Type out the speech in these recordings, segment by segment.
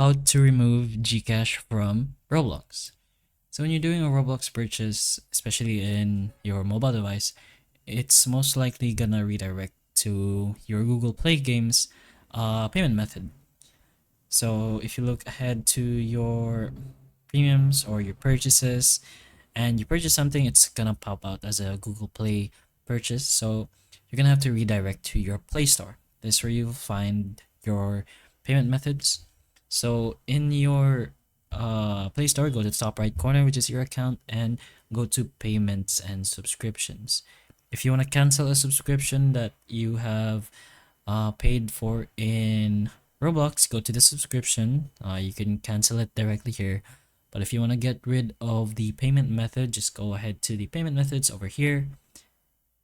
How to remove GCash from Roblox. So when you're doing a Roblox purchase, especially in your mobile device, it's most likely gonna redirect to your Google Play Games payment method. So if you look ahead to your premiums or your purchases and you purchase something, it's gonna pop out as a Google Play purchase. So you're gonna have to redirect to your Play Store. This is where you'll find your payment methods. So in your Play Store, go to the top right corner, which is your account, and go to payments and subscriptions. If you want to cancel a subscription that you have paid for in Roblox, go to the subscription. You can cancel it directly here. But if you want to get rid of the payment method, just go ahead to the payment methods over here.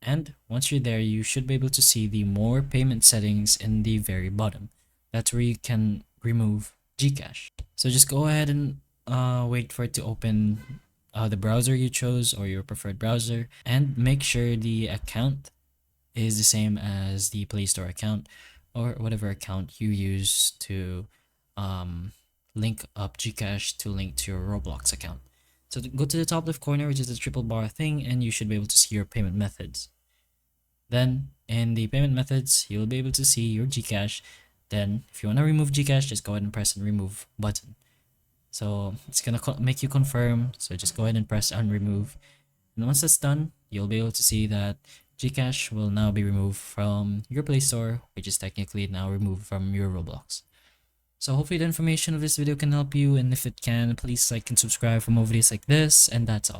And once you're there, you should be able to see the more payment settings in the very bottom. That's where you can remove GCash. So just go ahead and wait for it to open the browser you chose or your preferred browser, and make sure the account is the same as the Play Store account or whatever account you use to link up GCash to link to your Roblox account. So go to the top left corner, which is the triple bar thing, and you should be able to see your payment methods. Then in the payment methods, you'll be able to see your GCash. Then if you want to remove GCash, just go ahead and press the remove button. So it's gonna make you confirm. So just go ahead and press unremove. And once that's done, you'll be able to see that GCash will now be removed from your Play Store, which is technically now removed from your Roblox. So hopefully the information of this video can help you, and if it can, please like and subscribe for more videos like this, and that's all.